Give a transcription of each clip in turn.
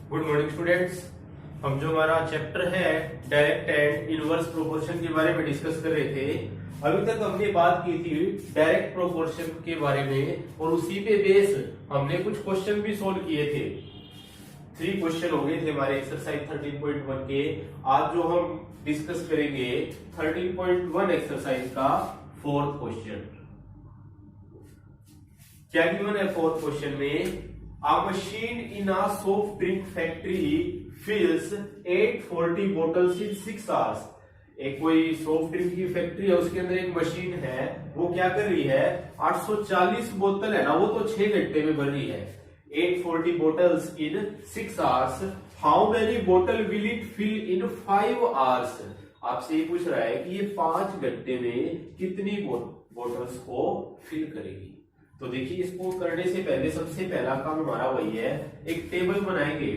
Good morning students. हम जो हमारा चैप्टर है डायरेक्ट एंड इनवर्स प्रोपोर्शन के बारे में डिस्कस कर रहे थे। अभी तक हमने बात की थी डायरेक्ट प्रोपोर्शन के बारे में और उसी पे बेस हमने कुछ क्वेश्चन भी सोल्व किए थे। 3 क्वेश्चन हो गए थे हमारे एक्सरसाइज 13.1 के। आज जो हम डिस्कस करेंगे 13.1 एक्सरसाइज का 4th क्वेश्चन। क्या गिवन है 4th क्वेश्चन में? A machine in a soft drink factory fills 840 bottles in 6 hours। एक कोई सॉफ्ट ड्रिंक की फैक्ट्री है, उसके अंदर एक मशीन है, वो क्या कर रही है? 840 बोतल है ना, वो तो 6 घंटे में भर रही है। 840 bottles in 6 hours। How many bottle will it fill in 5 hours? आपसे ये पूछ रहा है कि ये 5 घंटे में कितनी बोतल्स को फिल करेगी। तो देखिए, इसको करने से पहले सबसे पहला काम हमारा वही है, एक टेबल बनाएंगे।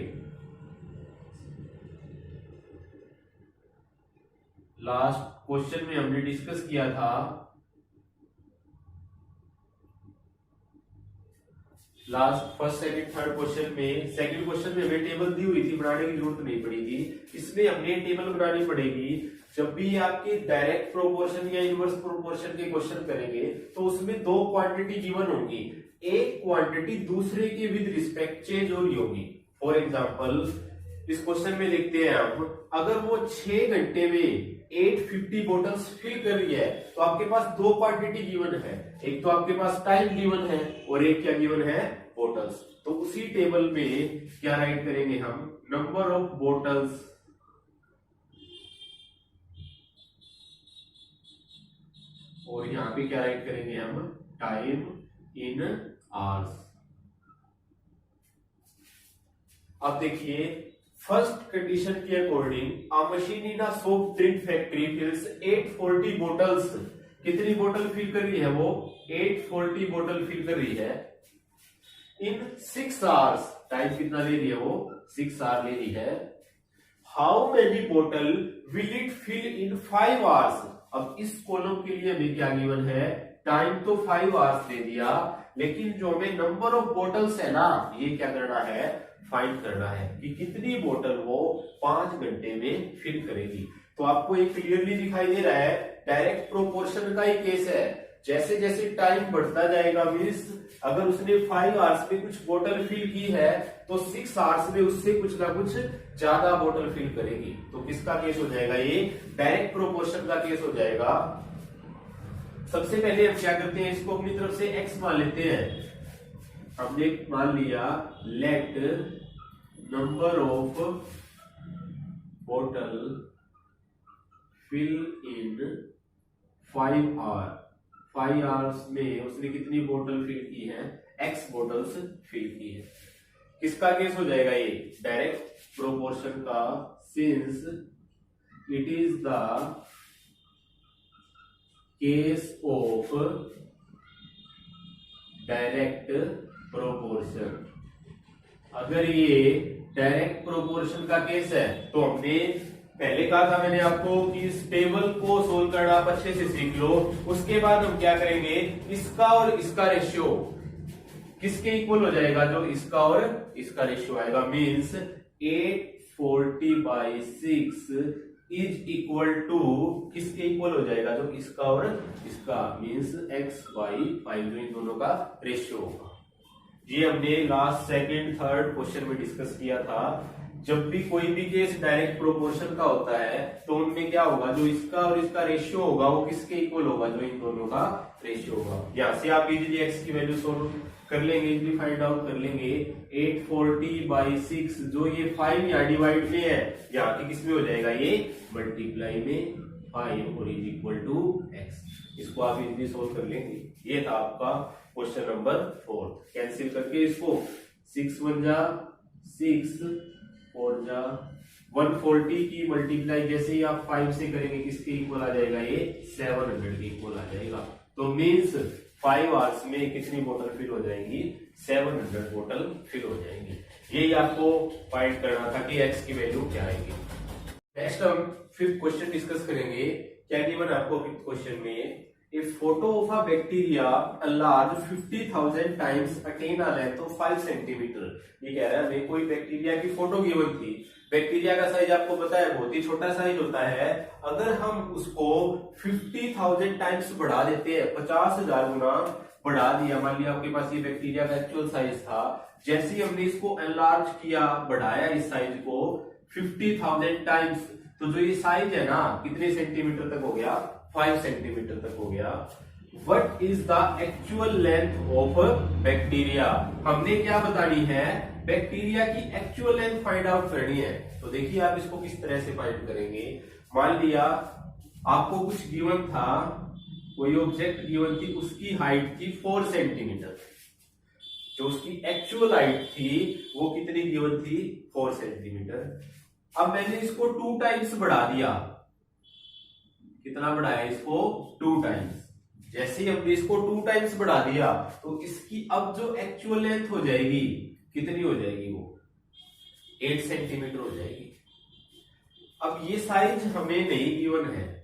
लास्ट क्वेश्चन में हमने डिस्कस किया था फर्स्ट सेकंड थर्ड क्वेश्चन में। सेकंड क्वेश्चन में हमें टेबल दी हुई थी, बनाने की जरूरत नहीं पड़ी थी। इसमें हमने टेबल बनानी पड़ेगी। जब भी आपके डायरेक्ट प्रोपोर्शन या इनवर्स प्रोपोर्शन के क्वेश्चन करेंगे तो उसमें 2 क्वांटिटी गिवन होंगी। एक क्वांटिटी दूसरे के विद रिस्पेक्ट चेंज हो रही होगी। फॉर एग्जांपल इस क्वेश्चन में लिखते हैं हम, अगर वो 6 घंटे में 850 बोटल्स फिल कर रही है तो आपके पास 2 क्वांटिटी गिवन है। एक तो आपके पास टाइम गिवन है और एक क्या गिवन है? बोटल्स। तो उसी टेबल में क्या राइट करेंगे हम? नंबर ऑफ बोटल्स और यहां पे क्या राइट करेंगे हम? Time in hours. अब देखिए, फर्स्ट कंडीशन के according a machine in a soft drink factory fills 840 bottles. कितनी बोतल फिल कर रही है वो? 840 बोतल फिल कर रही है इन 6 आवर्स। टाइम कितना ले रही है वो? 6 आवर ले रही है। हाउ मेनी बोतल will it fill in 5 hours. अब इस कॉलम के लिए हमें क्या गिवन है? टाइम तो 5 आवर्स दे दिया, लेकिन जो हमें नंबर ऑफ बोटल्स है ना, ये क्या करना है? फाइंड करना है कि कितनी बोतल वो 5 घंटे में फिल करेगी। तो आपको ये क्लियरली दिखाई दे रहा है, डायरेक्ट प्रोपोर्शन का ही केस है। जैसे जैसे टाइम बढ़ता जाएगा, मीन्स अगर उसने 5 आवर्स में कुछ बोतल फिल की है तो 6 आवर्स में उससे कुछ ना कुछ ज्यादा बोतल फिल करेगी। तो किसका केस हो जाएगा? ये डायरेक्ट प्रोपोर्शन का केस हो जाएगा। सबसे पहले हम क्या करते हैं, इसको अपनी तरफ से x मान लेते हैं। हमने मान लिया लेट नंबर ऑफ बोतल फिल इन 5 आवर। 5 आवर्स में उसने कितनी बोतल फिल की है? x बोतल्स फिल की है। किसका केस हो जाएगा? ये डायरेक्ट प्रोपोर्शन का, since it is the case of direct proportion. अगर ये डायरेक्ट प्रोपोर्शन का केस है तो हमने पहले कहा था मैंने आपको कि इस टेबल को सोल्व करना आप अच्छे से सीख लो। उसके बाद हम क्या करेंगे, इसका और इसका रेशियो किसके इक्वल हो जाएगा? जो इसका और इसका रेशियो आएगा। मीन्स 840/6 इज इक्वल टू किसके इक्वल हो जाएगा? जो इसका और इसका, मीन्स x/5 जो इन दोनों का रेशियो होगा। ये हमने लास्ट सेकंड थर्ड क्वेश्चन में डिस्कस किया था। जब भी कोई भी केस डायरेक्ट प्रोपोर्शन का होता है तो उनमें क्या होगा? जो इसका और इसका रेशियो होगा वो किसके इक्वल होगा? जो इन दोनों का रेशियो होगा। यहां से आप इजीली x की वैल्यू सोल्व कर लेंगे, इजीली फाइंड आउट कर लेंगे। 840/6 जो ये 5 यहाँ डिवाइड में है, यहाँ की किस में हो जाएगा? ये मल्टीप्लाई में 5 और इज इक्वल टू x। इसको आप इजीली सोल्व कर लेंगे। ये था आपका क्वेश्चन नंबर 4। कैंसिल करके इसको 6 1 जा 6 4 जा 140 की मल्टीप्लाई जैसे ही आप 5 से करेंगे किसके इक्वल आ जाएगा? ये 700 के इक्वल आ जाएगा। तो मीन्स 5 आवर्स में कितनी बोतल फिल हो जाएंगी? 700 बोतल फिल हो जाएंगी। यही आपको फाइंड करना था कि x की वैल्यू क्या आएगी। नेक्स्ट हम 5th क्वेश्चन डिस्कस करेंगे। क्या गिवन आपको 5th क्वेश्चन में? A photo of a bacteria enlarged 50,000 times attain a length of 5 centimetre. ये कह रहा है हमें कोई बैक्टीरिया की फोटो गिवन थी। बैक्टीरिया का साइज आपको पता है बहुत ही छोटा साइज होता है। अगर हम उसको 50,000 टाइम्स बढ़ा देते हैं, 50,000 गुना बढ़ा दिया, मान लिया आपके पास ये बैक्टीरिया का एक्चुअल साइज था, जैसे ही हमने इसको एनलार्ज किया, बढ़ाया इस साइज को 50,000 टाइम्स, तो जो ये साइज है ना कितने सेंटीमीटर तक हो गया, 5 सेंटीमीटर तक हो गया। What is the actual length of bacteria, हमने क्या बतानी है, बैक्टीरिया की एक्चुअल लेंथ फाइंड आउट करनी है। तो देखिए आप इसको किस तरह से फाइंड करेंगे। मान लिया आपको कुछ गिवन था, कोई ऑब्जेक्ट गिवन थी, उसकी हाइट थी 4 सेंटीमीटर, जो उसकी एक्चुअल हाइट थी वो कितनी गिवन थी, 4 सेंटीमीटर। अब मैंने इसको 2 टाइम्स बढ़ा दिया, कितना बढ़ाया इसको, 2 टाइम्स। जैसे ही हमने इसको 2 टाइम्स बढ़ा दिया तो इसकी अब जो एक्चुअल लेंथ हो जाएगी कितनी हो जाएगी, वो 8 सेंटीमीटर हो जाएगी। अब ये साइज हमें नहीं गिवन है,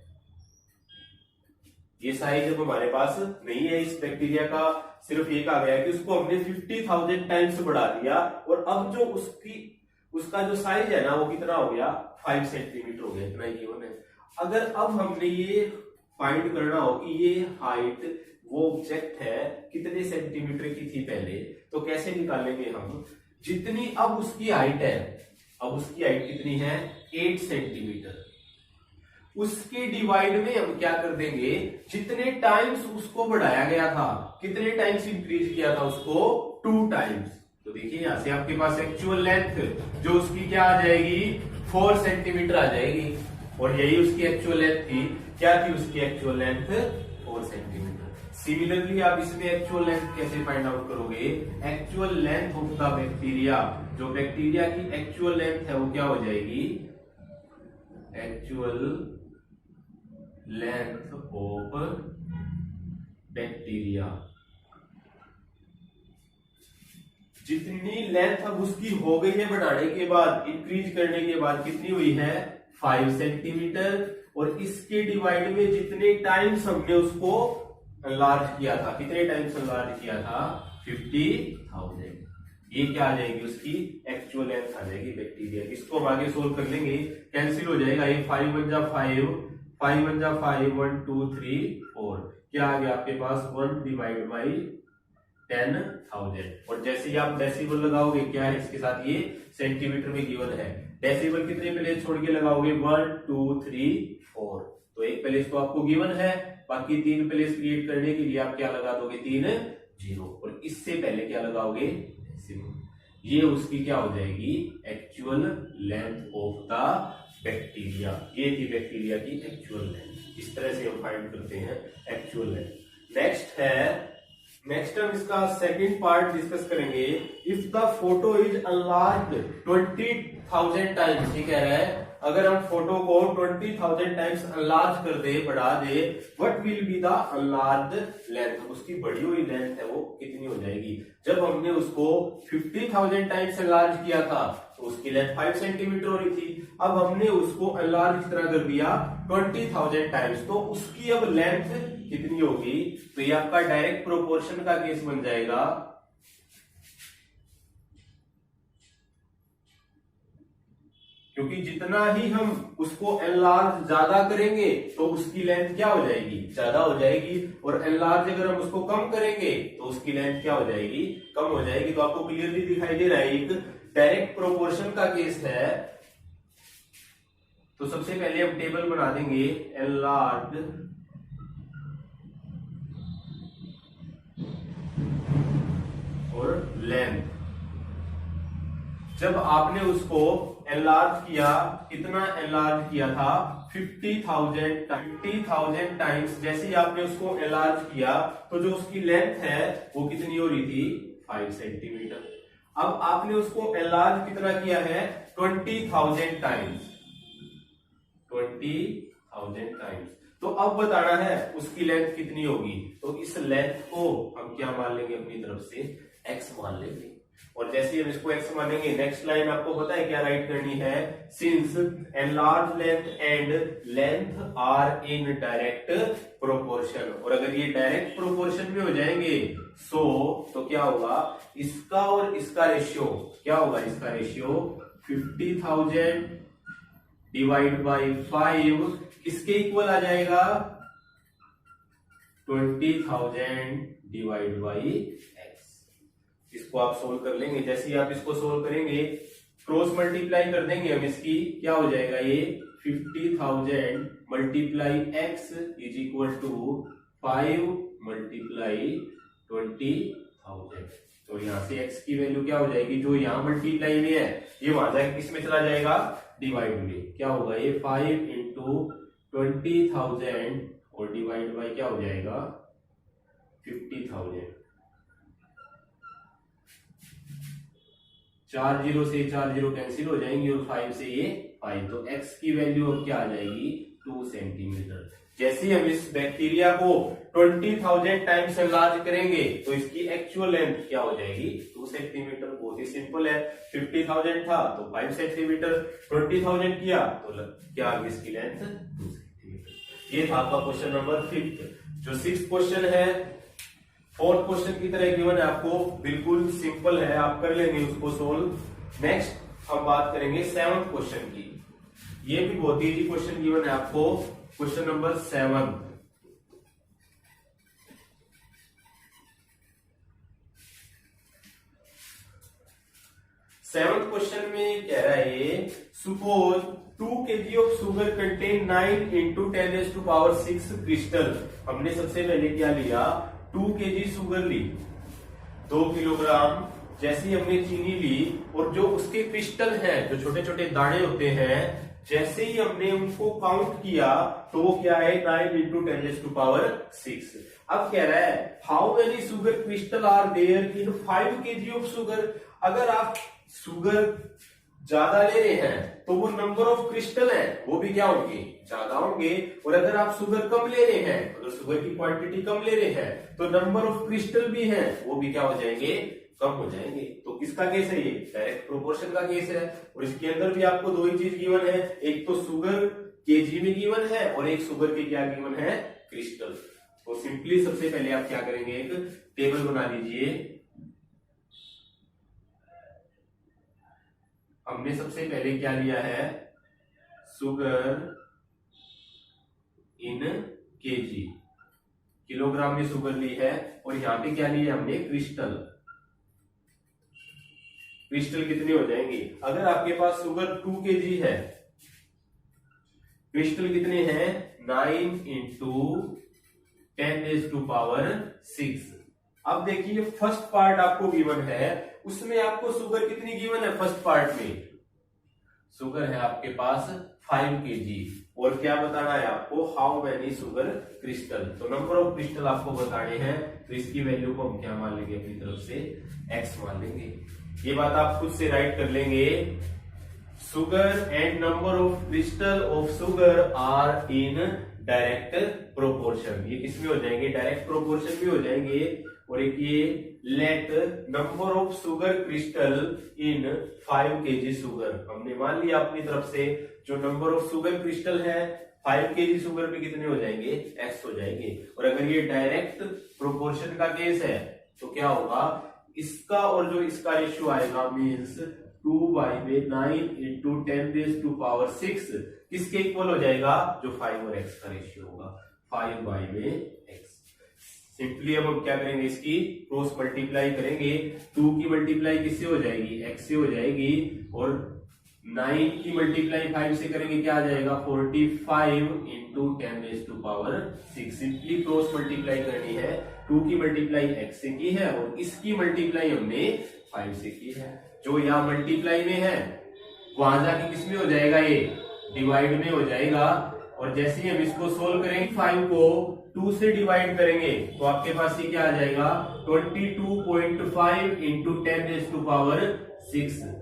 ये साइज अब हमारे पास नहीं है इस बैक्टीरिया का, सिर्फ ये कहा गया है कि उसको हमने 50,000 टाइम्स बढ़ा दिया और अब जो उसका जो साइज है ना वो कितना हो गया, 5 सेंटीमीटर हो गया, इतना ही गिवन है। अगर अब हमने ये फाइंड करना हो कि ये हाइट वो ऑब्जेक्ट है कितने सेंटीमीटर की थी पहले, तो कैसे निकालेंगे हम, जितनी अब उसकी हाइट है, अब उसकी हाइट कितनी है, 8 सेंटीमीटर, उसके डिवाइड में हम क्या कर देंगे, जितने टाइम्स उसको बढ़ाया गया था, कितने टाइम्स इंक्रीज किया था उसको, 2 टाइम्स। तो देखिए यहां से आपके पास एक्चुअल लेंथ जो उसकी क्या आ जाएगी, 4 सेंटीमीटर आ जाएगी, और यही उसकी एक्चुअल लेंथ थी। क्या थी उसकी एक्चुअल लेंथ, 4 सेंटीमीटर। सिमिलरली आप इसमें एक्चुअल लेंथ कैसे फाइंड आउट करोगे, actual length of the bacteria, जो बैक्टीरिया की एक्चुअल लेंथ है वो क्या हो जाएगी, एक्चुअल लेंथ ऑफ बैक्टीरिया, जितनी लेंथ अब उसकी हो गई है बढ़ाने के बाद, इंक्रीज करने के बाद कितनी हुई है, 5 सेंटीमीटर, और इसके डिवाइड में जितने टाइम्स हमने उसको एनलार्ज किया था, कितने टाइम्स एनलार्ज किया था, 50,000। ये क्या आ जाएगी, उसकी एक्चुअल लेंथ आ जाएगी बैक्टीरिया। इसको हम आगे सोल्व कर लेंगे, कैंसिल हो जाएगा, ये 5 1 जा 5, 5 1 जा 5, 1 2 3 4, क्या आ गया आपके पास, 1 डिवाइड बाई 10,000। और जैसे ही आप डेसिबल लगाओगे, क्या है इसके साथ, ये सेंटीमीटर में गिवन है, डेसिबल कितने प्लेस छोड़ के लगाओगे, 1 2 3 4, तो एक प्लेस तो आपको गिवन है, बाकी 3 प्लेस क्रिएट करने के लिए आप क्या लगा दोगे, 3 0, और इससे पहले क्या लगाओगे, डेसिबल। ये उसकी क्या हो जाएगी, actual length of the bacteria. ये थी बैक्टीरिया की एक्चुअल लेंथ। इस तरह से हम फाइंड करते हैं एक्चुअल लेंथ। नेक्स्ट हम इसका सेकंड पार्ट डिस्कस करेंगे। If the photo is enlarged 20,000 times, ये कह रहा है अगर हम फोटो को 20,000 टाइम्स एनलार्ज कर दे, बढ़ा दे, what will be the enlarged length, उसकी बढ़ी हुई लेंथ है वो कितनी हो जाएगी। जब हमने उसको 50,000 टाइम्स एनलार्ज किया था तो उसकी लेंथ 5 सेंटीमीटर हो रही थी। अब हमने उसको एनलार्ज कितना कर दिया, 20,000 टाइम्स, तो उसकी अब लेंथ कितनी होगी, तो ये आपका डायरेक्ट प्रोपोर्शन का केस बन जाएगा। क्योंकि जितना ही हम उसको एनलार्ज ज्यादा करेंगे तो उसकी लेंथ क्या हो जाएगी, ज्यादा हो जाएगी, और एनलार्ज अगर हम उसको कम करेंगे तो उसकी लेंथ क्या हो जाएगी, कम हो जाएगी। तो आपको क्लियरली दिखाई दे रहा है एक डायरेक्ट प्रोपोर्शन का केस है। तो सबसे पहले हम टेबल बना देंगे, एनलार्ज और लेंथ। जब आपने उसको एनलार्ज किया, कितना एनलार्ज किया था, 50,000 टाइम्स। जैसे ही आपने उसको एनलार्ज किया तो जो उसकी लेंथ है वो कितनी हो रही थी, 5 सेंटीमीटर। अब आपने उसको एनलार्ज कितना किया है, 20,000 टाइम्स, 20,000 टाइम्स। तो अब बताना है उसकी लेंथ कितनी होगी। तो इस लेंथ को हम क्या मान लेंगे, अपनी तरफ से x मान लेंगे। और जैसे हम इसको x मानेंगे, नेक्स्ट लाइन आपको पता है क्या राइट करनी है, since enlarge length and length are in direct proportion. और अगर ये डायरेक्ट प्रोपोर्शन में हो जाएंगे तो क्या होगा, इसका और इसका रेशियो क्या होगा, इसका रेशियो 50,000 डिवाइड बाई 5 किसके इक्वल आ जाएगा, 20,000 डिवाइड बाई x। इसको आप सोल्व कर लेंगे। जैसे ही आप इसको सोल्व करेंगे, क्रॉस मल्टीप्लाई कर देंगे हम इसकी, क्या हो जाएगा ये 50,000 multiply x is equal to 5 multiply 20,000। तो यहां से x की वैल्यू क्या हो जाएगी, जो यहां मल्टीप्लाई में है ये वहां जाके किस में चला जाएगा, डिवाइड में। क्या होगा ये 5 इंटू 20,000 और डिवाइड बाई क्या हो जाएगा 50,000। 4 जीरो से 4 जीरो कैंसिल हो जाएंगे और 5 से ये 5, तो x की वैल्यू अब क्या आ जाएगी 2 सेंटीमीटर। जैसे ही हम इस बैक्टीरिया को 20,000 टाइम्स एनलार्ज करेंगे तो इसकी एक्चुअल लेंथ क्या हो जाएगी 2 सेंटीमीटर। बहुत ही सिंपल है, 50,000 था तो 5 सेंटीमीटर, 20,000 किया तो क्या आ गई इसकी लेंथ 2 सेंटीमीटर। ये था आपका क्वेश्चन नंबर 5। जो 6th क्वेश्चन है 4th क्वेश्चन की तरह गिवन है आपको, बिल्कुल सिंपल है, आप कर लेंगे उसको सोल्व। नेक्स्ट हम बात करेंगे 7th क्वेश्चन की। ये भी बहुत इजी क्वेश्चन गिवन है आपको, क्वेश्चन नंबर 7। सेवंथ क्वेश्चन में कह रहा है ये, suppose 2 kg of sugar contain 9 into 10⁻⁶ crystal. हमने सबसे पहले क्या लिया, 2 kg शुगर ली, 2 किलोग्राम। जैसे ही हमने चीनी ली और जो उसके क्रिस्टल हैं, जो छोटे छोटे दाने होते हैं, जैसे ही हमने उनको काउंट किया तो वो क्या है 9 इंटू 10⁻⁶। अब कह रहा है how many sugar crystal are there in 5 kg of sugar. अगर आप शुगर ज्यादा ले रहे हैं तो वो नंबर ऑफ क्रिस्टल है वो भी क्या होंगे, ज्यादा होंगे। और अगर आप शुगर कम ले रहे हैं, अगर शुगर की क्वांटिटी कम ले रहे हैं तो नंबर ऑफ क्रिस्टल भी है वो भी क्या हो जाएंगे, कम हो जाएंगे। तो किसका केस है ये, डायरेक्ट प्रोपोर्शन का केस है। और इसके अंदर भी आपको 2 ही चीज गिवन है, एक तो शुगर केजी में गिवन है और एक शुगर के क्या गिवन है, क्रिस्टल। तो सिंपली सबसे पहले आप क्या करेंगे, एक टेबल बना लीजिए। हमने सबसे पहले क्या लिया है, शुगर इन केजी, किलोग्राम में शुगर ली है। और यहां पे क्या लिया हमने, क्रिस्टल। क्रिस्टल कितने हो जाएंगे, अगर आपके पास शुगर 2 kg है, क्रिस्टल कितने हैं 9 इंटू 10⁻⁶। अब देखिए फर्स्ट पार्ट आपको गिवन है, उसमें आपको शुगर कितनी गिवन है, फर्स्ट पार्ट में शुगर है आपके पास 5 kg। और क्या बताना है आपको, हाउ मैनी शुगर क्रिस्टल। तो नंबर ऑफ क्रिस्टल आपको बताने हैं, तो इसकी वैल्यू को हम क्या मान लेंगे, अपनी तरफ से x मान लेंगे। ये बात आप खुद से राइट कर लेंगे, sugar and number of crystal of sugar are in direct proportion. ये किसमें हो जाएंगे, डायरेक्ट प्रोपोर्शन में हो जाएंगे। और एक ये let number of sugar crystal in 5 kg sugar, हमने मान लिया अपनी तरफ से जो नंबर ऑफ शुगर क्रिस्टल है 5 kg शुगर पे कितने हो जाएंगे, x हो जाएंगे। और अगर ये डायरेक्ट प्रोपोर्शन का केस है तो क्या होगा, इसका और जो इसका रेशियो आएगा मीन्स 2/9 इंटू 10⁻⁶ किसके इक्वल हो जाएगा, जो 5 और x का रेशियो होगा, 5/x। सिंपली अब हम क्या करेंगे, इसकी क्रॉस मल्टीप्लाई करेंगे। 2 की मल्टीप्लाई किससे हो जाएगी, x से हो जाएगी। और 9 की मल्टीप्लाई 5 से करेंगे, क्या आ जाएगा 45 इंटू 10⁻⁶। सिंपली क्रॉस मल्टीप्लाई करनी है, 2 की मल्टीप्लाई x से की है और इसकी मल्टीप्लाई हमने 5 से की है। जो यहाँ मल्टीप्लाई में है वहां जाके किस में हो जाएगा, ये डिवाइड में हो जाएगा। और जैसे ही हम इसको सोल्व करेंगे, 5 को 2 से डिवाइड करेंगे तो आपके पास ये क्या आ जाएगा 22.5 इंटू 10⁻⁶।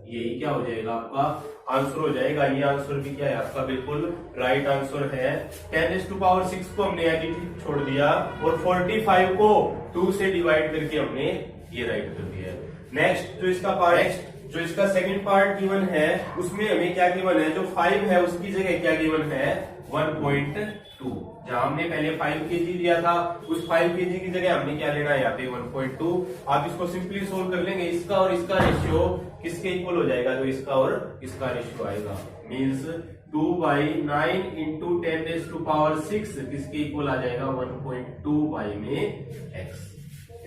यही क्या हो जाएगा, आपका आंसर हो जाएगा। ये आंसर भी क्या है आपका, बिल्कुल राइट आंसर है। 10⁻⁶ को हमने एज इट इज छोड़ दिया और 45 को 2 से डिवाइड करके हमने ये राइट कर दिया। नेक्स्ट जो इसका पार्ट, जो इसका सेकंड पार्ट गिवन है उसमें हमें क्या गिवन है, जो 5 है उसकी जगह क्या गिवन है 1.2। जहां हमने पहले 5 kg दिया था उस 5 kg की जगह हमने क्या लेना है यहाँ पे 1.2। आप इसको सिंपली सोल्व कर लेंगे, इसका और इसका रेशियो किसके इक्वल हो जाएगा, जो इसका और इसका रेशियो आएगा, मीन्स 2/9 इंटू 10⁻6 किसके इक्वल आ जाएगा 1.2 में x।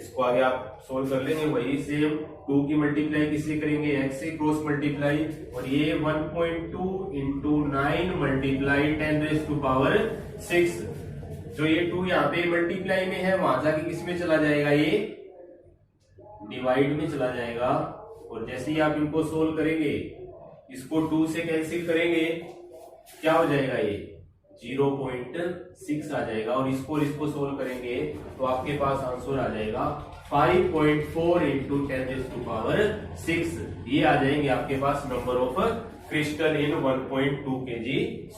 इसको आगे आप सोल्व कर लेंगे, वही सेम 2 की मल्टीप्लाई किससे करेंगे, x से क्रॉस मल्टीप्लाई, और ये 1.2 इंटू 9 मल्टीप्लाई 10⁻6। जो ये 2 यहाँ पे मल्टीप्लाई में है वहां जाके किस में चला जाएगा, ये डिवाइड में चला जाएगा। और जैसे ही आप इनको सोल्व करेंगे, इसको 2 से कैंसिल करेंगे, क्या हो जाएगा ये 0.6 आ जाएगा। और इसको सोल्व करेंगे तो आपके पास आंसर आ जाएगा 5.4 इंटू 10⁻6। ये आ जाएंगे आपके पास number of crystal in 1.2 kg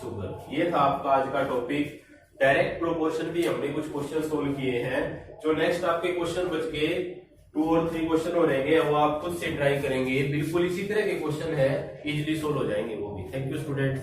sugar. ये था आपका आज का टॉपिक। डायरेक्ट प्रोपोर्शन भी हमने कुछ क्वेश्चन सोल्व किए हैं। जो नेक्स्ट आपके क्वेश्चन बच के 2 और 3 क्वेश्चन हो रहेंगे वो आप खुद से ट्राई करेंगे, बिल्कुल इसी तरह के क्वेश्चन है, इजीली सोल्व हो जाएंगे वो भी। Thank you students.